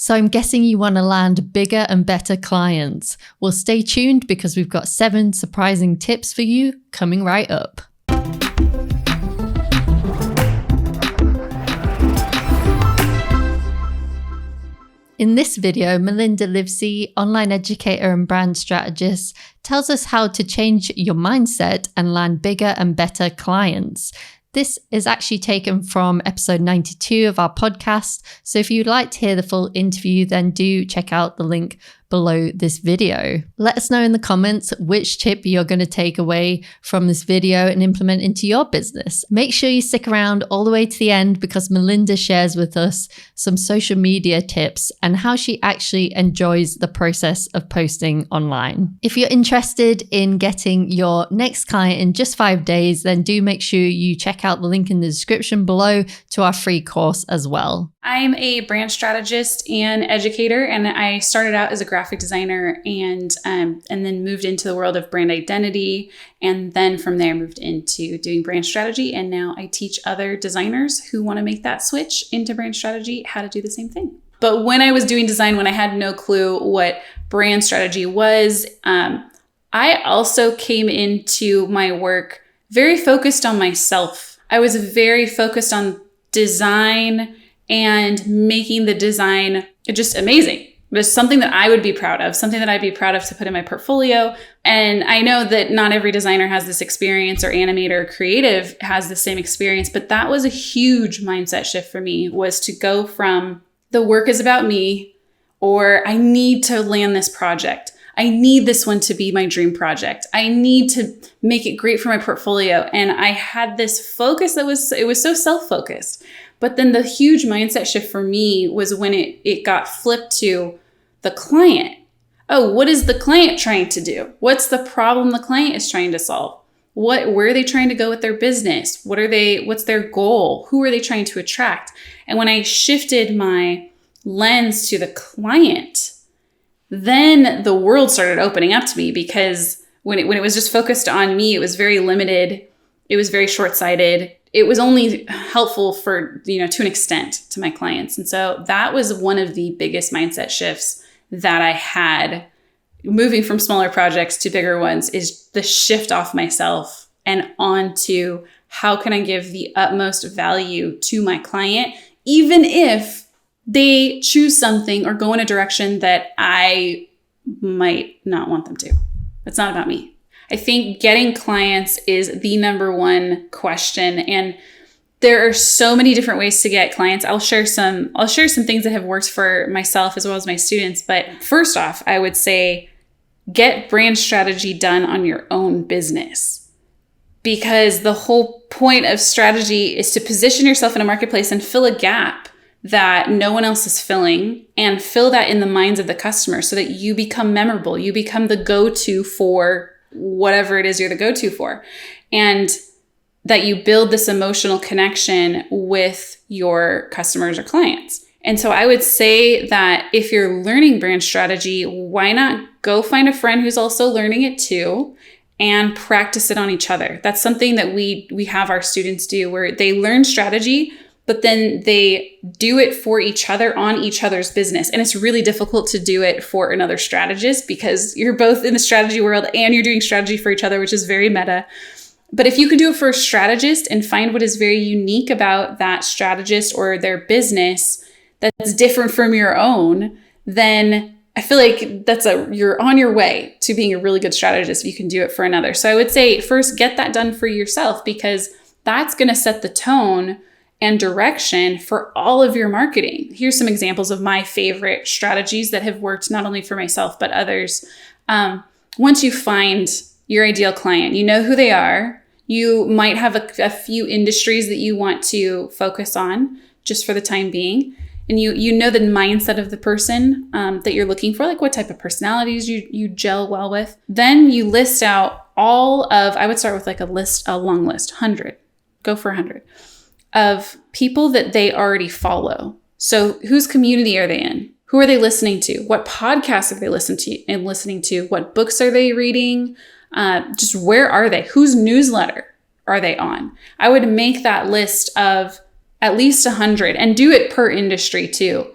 So I'm guessing you want to land bigger and better clients. Well, stay tuned because we've got 7 surprising tips for you coming right up. In this video, Melinda Livsey, online educator and brand strategist, tells us how to change your mindset and land bigger and better clients. This is actually taken from episode 92 of our podcast. So if you'd like to hear the full interview, then do check out the link below this video. Let us know in the comments which tip you're going to take away from this video and implement into your business. Make sure you stick around all the way to the end because Melinda shares with us some social media tips and how she actually enjoys the process of posting online. If you're interested in getting your next client in just 5 days, then do make sure you check out the link in the description below to our free course as well. I'm a brand strategist and educator, and I started out as a graphic designer and then moved into the world of brand identity. And then from there moved into doing brand strategy. And now I teach other designers who want to make that switch into brand strategy how to do the same thing. But when I was doing design, when I had no clue what brand strategy was, I also came into my work very focused on myself. I was very focused on design and making the design just amazing. Just something that I would be proud of, something that I'd be proud of to put in my portfolio. And I know that not every designer has this experience, or animator or creative has the same experience, but that was a huge mindset shift for me, was to go from the work is about me, or I need to land this project. I need this one to be my dream project. I need to make it great for my portfolio. And I had this focus that was so self-focused. But then the huge mindset shift for me was when it got flipped to the client. Oh, what is the client trying to do? What's the problem the client is trying to solve? Where are they trying to go with their business? What's their goal? Who are they trying to attract? And when I shifted my lens to the client, then the world started opening up to me, because when it was just focused on me, it was very limited. It was very short-sighted. It was only helpful to an extent to my clients. And so that was one of the biggest mindset shifts that I had moving from smaller projects to bigger ones, is the shift off myself and onto how can I give the utmost value to my client, even if they choose something or go in a direction that I might not want them to. It's not about me. I think getting clients is the number one question, and there are so many different ways to get clients. I'll share some things that have worked for myself as well as my students. But first off, I would say get brand strategy done on your own business, because the whole point of strategy is to position yourself in a marketplace and fill a gap that no one else is filling, and fill that in the minds of the customer so that you become memorable. You become the go-to for whatever it is you're the go-to for, and that you build this emotional connection with your customers or clients. And so I would say that if you're learning brand strategy, why not go find a friend who's also learning it too and practice it on each other. That's something that we have our students do, where they learn strategy, but then they do it for each other on each other's business. And it's really difficult to do it for another strategist, because you're both in the strategy world and you're doing strategy for each other, which is very meta. But if you can do it for a strategist and find what is very unique about that strategist or their business that's different from your own, then I feel like you're on your way to being a really good strategist if you can do it for another. So I would say first get that done for yourself, because that's going to set the tone and direction for all of your marketing. Here's some examples of my favorite strategies that have worked not only for myself, but others. Once you find your ideal client, you know who they are. You might have a few industries that you want to focus on just for the time being. And you know the mindset of the person that you're looking for, like what type of personalities you gel well with. Then you list out I would start with like a long list, 100. Go for 100. Of people that they already follow. So whose community are they in? Who are they listening to? What podcasts are they listening to? What books are they reading? Just where are they? Whose newsletter are they on? I would make that list of at least 100 and do it per industry too.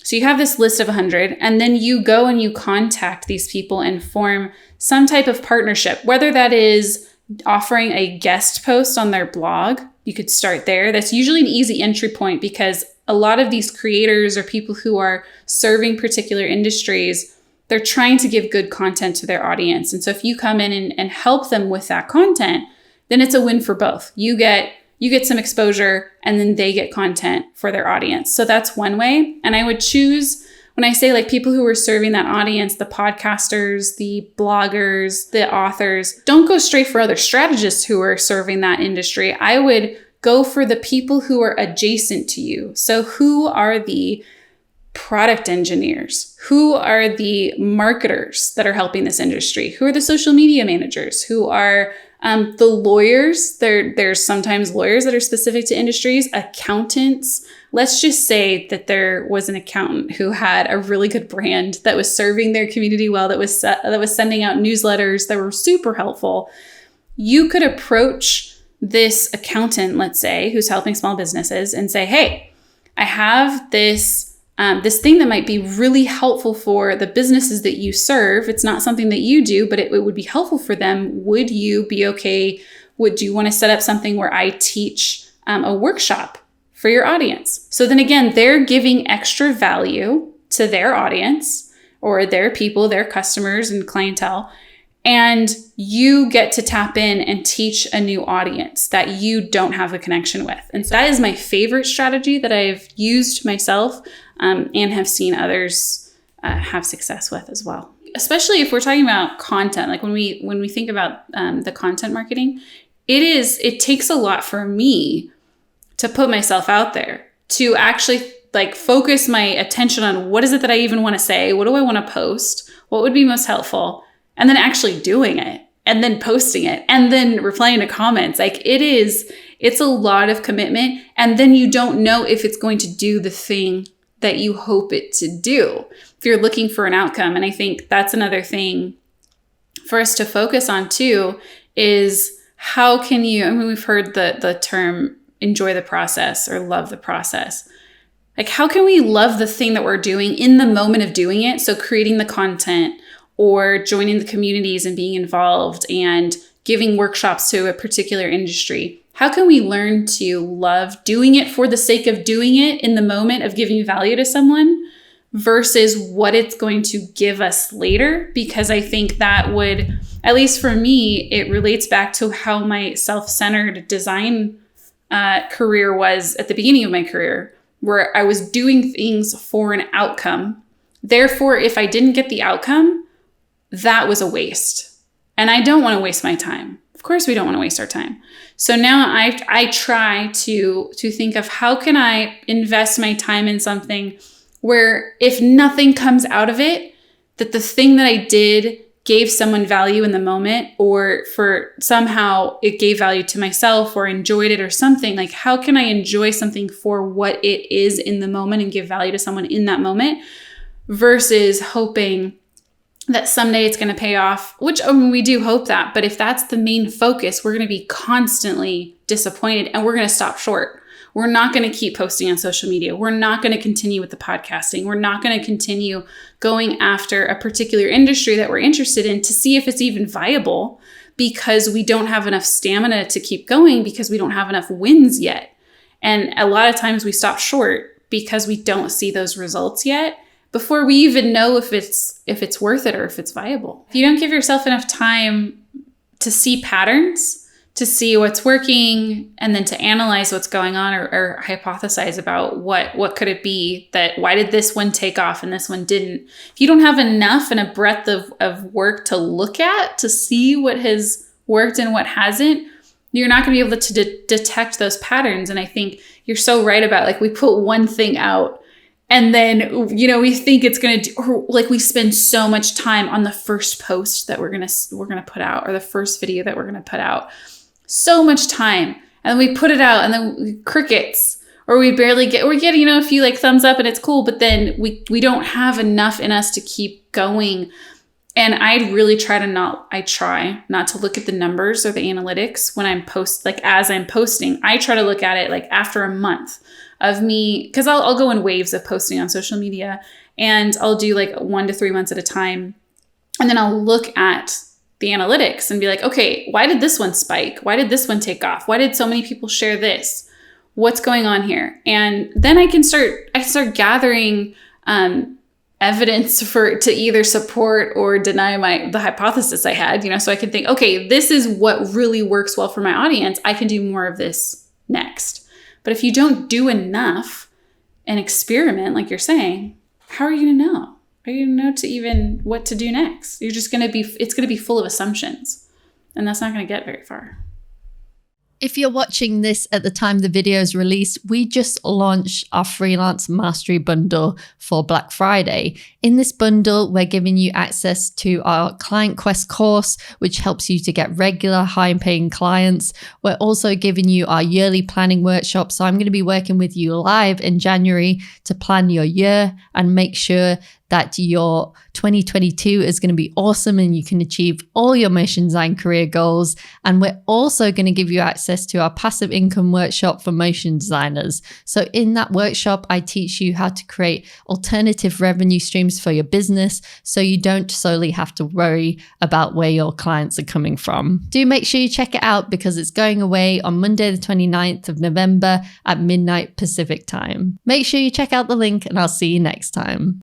So you have this list of 100, and then you go and you contact these people and form some type of partnership, whether that is offering a guest post on their blog. You could start there. That's usually an easy entry point because a lot of these creators or people who are serving particular industries, they're trying to give good content to their audience. And so if you come in and help them with that content, then it's a win for both. You get some exposure and then they get content for their audience. So that's one way. And I would choose, when I say like people who are serving that audience, the podcasters, the bloggers, the authors, don't go straight for other strategists who are serving that industry. I would go for the people who are adjacent to you. So who are the product engineers? Who are the marketers that are helping this industry? Who are the social media managers? Who are the lawyers? There's sometimes lawyers that are specific to industries, accountants. Let's just say that there was an accountant who had a really good brand that was serving their community well, that was sending out newsletters that were super helpful. You could approach this accountant, let's say, who's helping small businesses and say, hey, I have this thing that might be really helpful for the businesses that you serve. It's not something that you do, but it would be helpful for them. Would you be okay? Would you want to set up something where I teach a workshop for your audience? So then again, they're giving extra value to their audience or their people, their customers and clientele. And you get to tap in and teach a new audience that you don't have a connection with. And so that is my favorite strategy that I've used myself and have seen others have success with as well. Especially if we're talking about content, like when we think about the content marketing, it takes a lot for me to put myself out there, to actually like focus my attention on what is it that I even want to say? What do I want to post? What would be most helpful? And then actually doing it and then posting it and then replying to comments. Like it's a lot of commitment. And then you don't know if it's going to do the thing that you hope it to do if you're looking for an outcome. And I think that's another thing for us to focus on too, is how can you, I mean, we've heard the term enjoy the process or love the process. Like how can we love the thing that we're doing in the moment of doing it? So creating the content or joining the communities and being involved and giving workshops to a particular industry. How can we learn to love doing it for the sake of doing it in the moment of giving value to someone versus what it's going to give us later? Because I think that would, at least for me, it relates back to how my self-centered design career was at the beginning of my career, where I was doing things for an outcome. Therefore, if I didn't get the outcome, that was a waste. And I don't want to waste my time. Of course, we don't want to waste our time. So now I try to think of how can I invest my time in something where if nothing comes out of it, that the thing that I did gave someone value in the moment, or for somehow it gave value to myself or enjoyed it or something. Like how can I enjoy something for what it is in the moment and give value to someone in that moment versus hoping that someday it's going to pay off, which we do hope that. But if that's the main focus, we're going to be constantly disappointed and we're going to stop short. We're not going to keep posting on social media. We're not going to continue with the podcasting. We're not going to continue going after a particular industry that we're interested in to see if it's even viable because we don't have enough stamina to keep going because we don't have enough wins yet. And a lot of times we stop short because we don't see those results yet before we even know if it's worth it or if it's viable. If you don't give yourself enough time to see patterns, to see what's working, and then to analyze what's going on or hypothesize about what could it be that, why did this one take off and this one didn't? If you don't have enough and a breadth of work to look at, to see what has worked and what hasn't, you're not going to be able to detect those patterns. And I think you're so right about, like, we put one thing out and then, we think it's going to do, or like we spend so much time on the first post that we're going to put out, or the first video that we're going to put out. So much time. And we put it out and then crickets, or we get, a few like thumbs up and it's cool, but then we don't have enough in us to keep going. And I really try not to look at the numbers or the analytics when I'm as I'm posting. I try to look at it like after a month of me, because I'll go in waves of posting on social media, and I'll do like 1 to 3 months at a time. And then I'll look at the analytics and be like, okay, why did this one spike? Why did this one take off? Why did so many people share this? What's going on here? And then I start gathering evidence to either support or deny the hypothesis I had, so I can think, okay, this is what really works well for my audience. I can do more of this next. But if you don't do enough and experiment, like you're saying, how are you going to know? Are you going to know to even what to do next? It's going to be full of assumptions, and that's not going to get very far. If you're watching this at the time the video is released, we just launched our Freelance Mastery Bundle for Black Friday. In this bundle, we're giving you access to our Client Quest course, which helps you to get regular high-paying clients. We're also giving you our yearly planning workshop. So I'm going to be working with you live in January to plan your year and make sure that your 2022 is going to be awesome and you can achieve all your motion design career goals. And we're also going to give you access to our passive income workshop for motion designers. So in that workshop, I teach you how to create alternative revenue streams for your business so you don't solely have to worry about where your clients are coming from. Do make sure you check it out because it's going away on Monday, the 29th of November at midnight Pacific time. Make sure you check out the link and I'll see you next time.